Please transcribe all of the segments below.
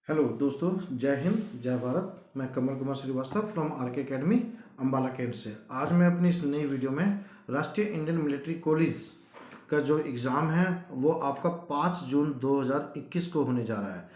Hello दोस्तों, जय हिंद जय भारत। मैं कमल कुमार श्रीवास्तव फ्रॉम आर के अकेडमी अम्बाला कैंट से। आज मैं अपनी इस नई वीडियो में राष्ट्रीय इंडियन मिलिट्री कॉलेज का जो एग्ज़ाम है वो आपका 5 जून 2021 को होने जा रहा है।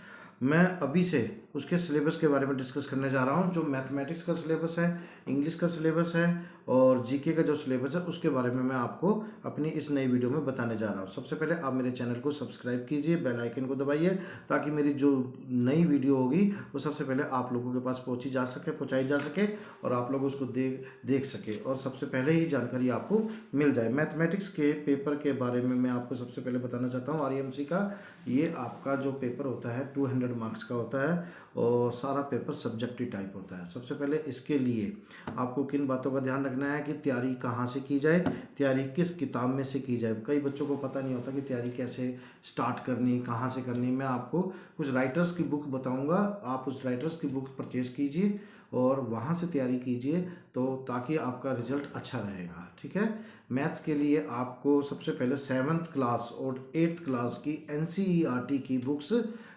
मैं अभी से उसके सिलेबस के बारे में डिस्कस करने जा रहा हूँ। जो मैथमेटिक्स का सिलेबस है, इंग्लिश का सिलेबस है और जीके का जो सिलेबस है उसके बारे में मैं आपको अपनी इस नई वीडियो में बताने जा रहा हूँ। सबसे पहले आप मेरे चैनल को सब्सक्राइब कीजिए, बेल आइकन को दबाइए ताकि मेरी जो नई वीडियो होगी वो सबसे पहले आप लोगों के पास पहुँचाई जा सके और आप लोग उसको देख सके और सबसे पहले ही जानकारी आपको मिल जाए। मैथमेटिक्स के पेपर के बारे में मैं आपको सबसे पहले बताना चाहता हूँ। आरईएमसी का ये आपका जो पेपर होता है 200 मार्क्स का होता है और सारा पेपर सब्जेक्टिव टाइप होता है। सबसे पहले इसके लिए आपको किन बातों का ध्यान रखना है कि तैयारी कहाँ से की जाए, तैयारी किस किताब में से की जाए। कई बच्चों को पता नहीं होता कि तैयारी कैसे स्टार्ट करनी, कहाँ से करनी। मैं आपको कुछ राइटर्स की बुक बताऊंगा, आप उस राइटर्स की बुक परचेज कीजिए और वहाँ से तैयारी कीजिए तो ताकि आपका रिजल्ट अच्छा रहेगा। ठीक है। मैथ्स के लिए आपको सबसे पहले 7th क्लास और 8th क्लास की एनसीईआरटी की बुक्स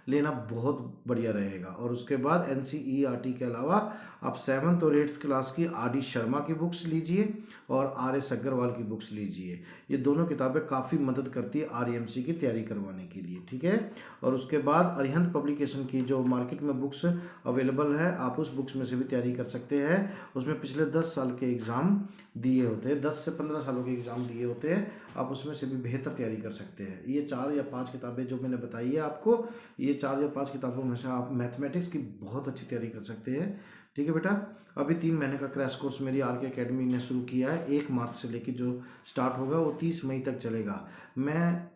लेना बहुत बढ़िया रहेगा और उसके बाद एनसीईआरटी के अलावा आप 7th और 8th क्लास की आर डी शर्मा की बुक्स लीजिए और आर एस अग्रवाल की बुक्स लीजिए। ये दोनों किताबें काफ़ी मदद करती है आरईएमसी की तैयारी करवाने के लिए। ठीक है। और उसके बाद अरिहंत पब्लिकेशन की जो मार्केट में बुक्स अवेलेबल है आप उस बुक्स में से भी तैयारी कर सकते हैं। उसमें पिछले 10 साल के एग्ज़ाम दिए होते हैं, 10 से 15 सालों के एग्ज़ाम दिए होते हैं, आप उसमें से भी बेहतर तैयारी कर सकते हैं। ये 4 या 5 किताबें जो मैंने बताई है आपको, ये 4 या 5 किताबों में से आप मैथमेटिक्स की बहुत अच्छी तैयारी कर सकते हैं। ठीक है बेटा। अभी 3 महीने का क्रैश कोर्स मेरी आर के अकेडमी ने शुरू किया है। 1 मार्च से लेकर जो स्टार्ट होगा वो 30 मई तक चलेगा।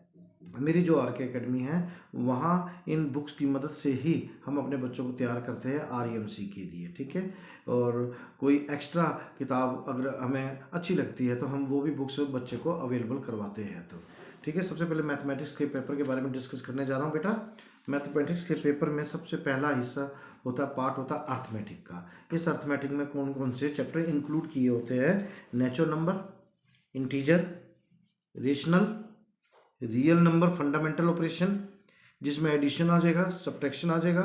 मेरी जो आर के अकेडमी है वहाँ इन बुक्स की मदद से ही हम अपने बच्चों को तैयार करते हैं आरईएमसी के लिए। ठीक है। और कोई एक्स्ट्रा किताब अगर हमें अच्छी लगती है तो हम वो भी बुक्स बच्चे को अवेलेबल करवाते हैं। तो ठीक है। सबसे पहले मैथमेटिक्स के पेपर के बारे में डिस्कस करने जा रहा हूँ बेटा। मैथमेटिक्स के पेपर में सबसे पहला हिस्सा होता है, पार्ट होता है अर्थमेटिक का। इस अर्थमेटिक में कौन कौन से चैप्टर इंक्लूड किए होते हैं? Natural number, integer, rational, real number, fundamental operation जिसमें एडिशन आ जाएगा, सब्ट्रैक्शन आ जाएगा,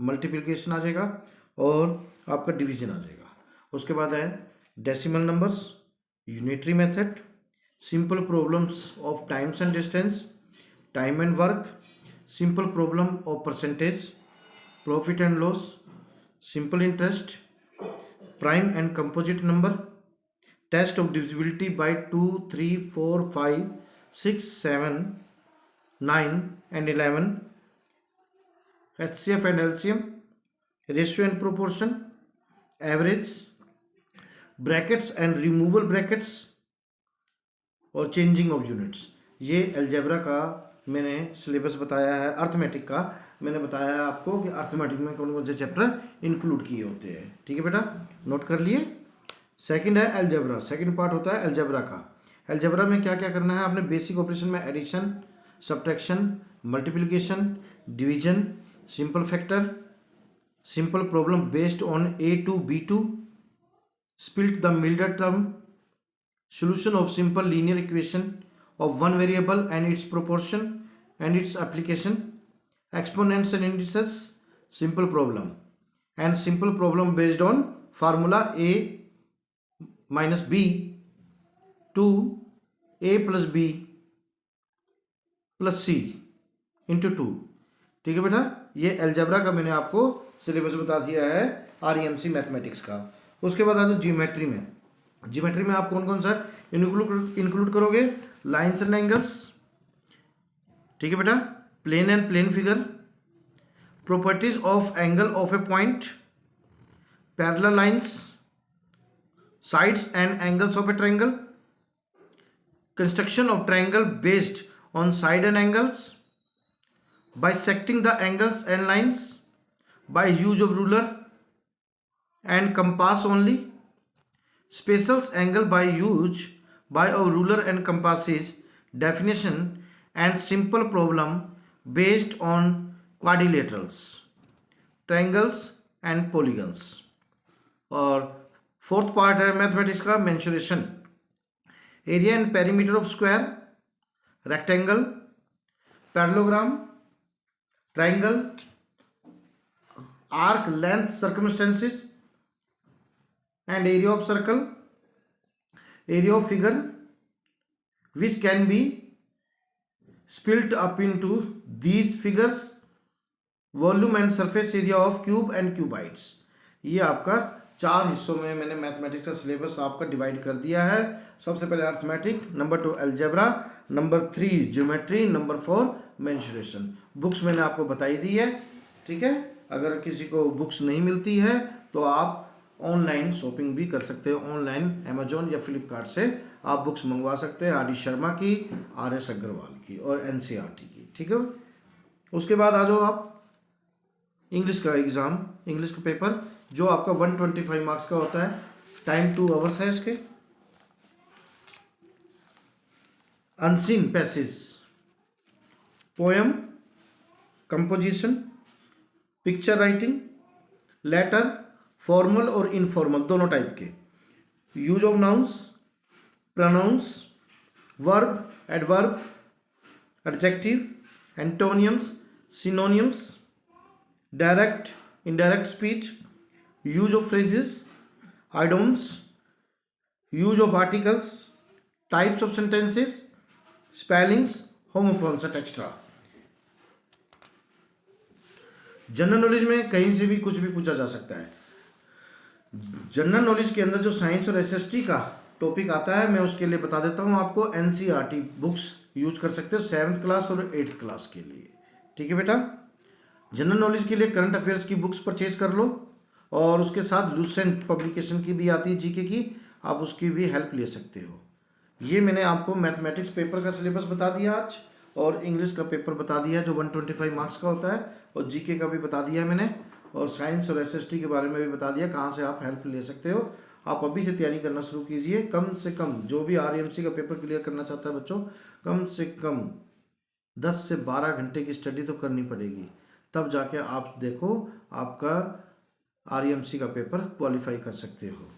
मल्टीप्लिकेशन आ जाएगा और आपका डिवीजन आ जाएगा। उसके बाद है decimal numbers, unitary method, simple problems of times and distance, time and work, simple problem of percentage, profit and loss, simple interest, prime and composite number, test of divisibility by 2, 3, 4, 5, 6, 7, 9 and 11, HCF and LCM, ratio and proportion, average, brackets and removal brackets और changing of units. ये algebra का मैंने syllabus बताया है। Arithmetic का मैंने बताया है आपको कि अर्थमेटिक में कौन कौन से चैप्टर इंक्लूड किए होते हैं। ठीक है बेटा, नोट कर लिए। सेकंड है अलजेब्रा, सेकंड पार्ट होता है अलजेब्रा का। अलजेब्रा में क्या क्या करना है आपने? बेसिक ऑपरेशन में addition, subtraction, multiplication, division, simple factor, simple problem based on A2 B2, split the Mildred term, solution of simple linear equation of one variable and its proportion and its application, exponents and indices, simple problem and simple problem based on formula A minus B to A plus B plus C into 2। ठीक है बेटा, ये algebra का मैंने आपको syllabus बता दिया है आरईएमसी मैथमेटिक्स का। उसके बाद आ जाओ ज्योमेट्री में। ज्योमेट्री में आप कौन कौन सा इंक्लूड करोगे? लाइन्स एंड एंगल्स, ठीक है बेटा, plane and plane figure, properties of angle of a point, parallel lines, sides and angles of a triangle, construction of triangle based on side and angles, bisecting the angles and lines by use of ruler and compass only, specials angle by use by a ruler and compasses, definition and simple problem based on quadrilaterals, triangles and polygons। और fourth part है mathematics का mensuration, area and perimeter of square, rectangle, parallelogram, triangle, arc length circumstances and area of circle, area of figure which can be split up into these figures, volume and surface area of cube and cuboids. ये आपका 4 हिस्सों में मैंने mathematics का syllabus आपका divide कर दिया है। सबसे पहले arithmetic, number 2 algebra, number 3 geometry, number 4 mensuration. Books मैंने आपको बताई दी है, ठीक है। अगर किसी को बुक्स नहीं मिलती है तो आप ऑनलाइन शॉपिंग भी कर सकते हो। ऑनलाइन अमेजोन या फ्लिपकार्ट से आप बुक्स मंगवा सकते हैं, आर डी शर्मा की, आर एस अग्रवाल की और एनसीईआरटी की, ठीक है। उसके बाद आ जाओ आप इंग्लिश का एग्ज़ाम, इंग्लिश का पेपर जो आपका 125 मार्क्स का होता है। टाइम 2 आवर्स है इसके। Unseen passage, poem, composition, picture writing, letter, formal और इनफॉर्मल दोनों टाइप के, use of nouns, pronouns, verb, adverb, adjective, antonyms, synonyms, direct indirect speech, use of phrases, idioms, use of articles, types of sentences, spellings, homophones extra. General knowledge में कहीं से भी कुछ भी पूछा जा सकता है। जनरल नॉलेज के अंदर जो साइंस और एसएसटी का टॉपिक आता है मैं उसके लिए बता देता हूँ आपको। एनसीईआरटी बुक्स यूज कर सकते हो 7th क्लास और 8th क्लास के लिए, ठीक है बेटा। जनरल नॉलेज के लिए करंट अफेयर्स की बुक्स परचेज कर लो और उसके साथ लूसेंट पब्लिकेशन की भी आती है जीके की, आप उसकी भी हेल्प ले सकते हो। ये मैंने आपको मैथमेटिक्स पेपर का सिलेबस बता दिया आज, और इंग्लिश का पेपर बता दिया जो 125 मार्क्स का होता है, और जीके का भी बता दिया मैंने, और साइंस और एसएसटी के बारे में भी बता दिया कहाँ से आप हेल्प ले सकते हो। आप अभी से तैयारी करना शुरू कीजिए। कम से कम जो भी आरईएमसी का पेपर क्लियर करना चाहता है बच्चों, कम से कम 10 से 12 घंटे की स्टडी तो करनी पड़ेगी, तब जाके आप देखो आपका आरईएमसी का पेपर क्वालिफाई कर सकते हो,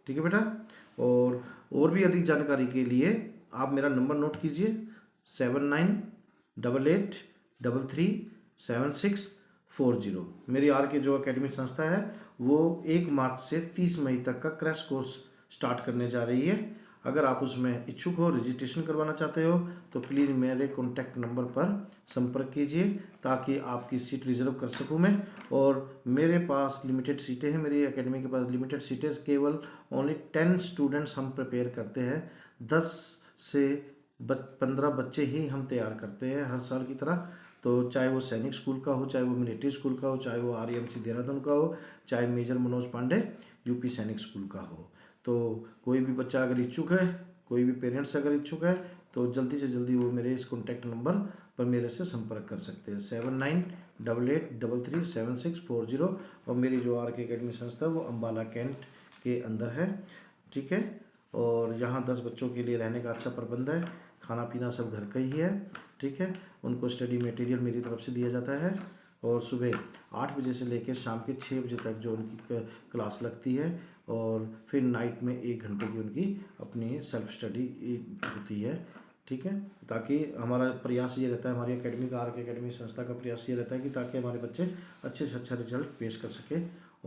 ठीक है बेटा। और भी अधिक जानकारी के लिए आप मेरा नंबर नोट कीजिए 7988337640। मेरी आर के जो एकेडमी संस्था है वो 1 मार्च से 30 मई तक का क्रैश कोर्स स्टार्ट करने जा रही है। अगर आप उसमें इच्छुक हो, रजिस्ट्रेशन करवाना चाहते हो तो प्लीज़ मेरे कॉन्टैक्ट नंबर पर संपर्क कीजिए ताकि आपकी सीट रिजर्व कर सकूं मैं। और मेरे पास लिमिटेड सीटें हैं, मेरी एकेडमी के पास लिमिटेड सीटें, केवल ओनली 10 स्टूडेंट्स हम प्रिपेयर करते हैं। 10 से 15 बच्चे ही हम तैयार करते हैं हर साल की तरह। तो चाहे वो सैनिक स्कूल का हो, चाहे वो मिलिट्री स्कूल का हो, चाहे वो आरईएमसी देहरादून का हो, चाहे मेजर मनोज पांडे यूपी सैनिक स्कूल का हो। तो कोई भी बच्चा अगर इच्छुक है, कोई भी पेरेंट्स अगर इच्छुक है तो जल्दी से जल्दी वो मेरे इस कॉन्टैक्ट नंबर पर मेरे से संपर्क कर सकते हैं 7988337640। और मेरी जो आर के एकेडमी संस्था है वो अम्बाला कैंट के अंदर है, ठीक है। और यहाँ 10 बच्चों के लिए रहने का अच्छा प्रबंध है, खाना पीना सब घर का ही है, ठीक है। उनको स्टडी मटेरियल मेरी तरफ से दिया जाता है, और सुबह 8 बजे से लेकर शाम के 6 बजे तक जो उनकी क्लास लगती है, और फिर नाइट में 1 घंटे की उनकी अपनी सेल्फ स्टडी होती है, ठीक है। ताकि हमारा प्रयास ये रहता है, हमारी एकेडमी का, आर के एकेडमी संस्था का प्रयास ये रहता है कि ताकि हमारे बच्चे अच्छे से अच्छा रिजल्ट पेश कर सके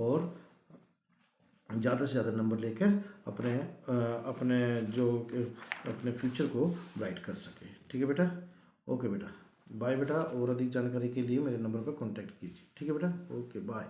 और ज़्यादा से ज़्यादा नंबर लेकर अपने फ्यूचर को ब्राइट कर सके, ठीक है बेटा। ओके बेटा, बाय बेटा। और अधिक जानकारी के लिए मेरे नंबर पर कांटेक्ट कीजिए, ठीक है बेटा। Okay bye.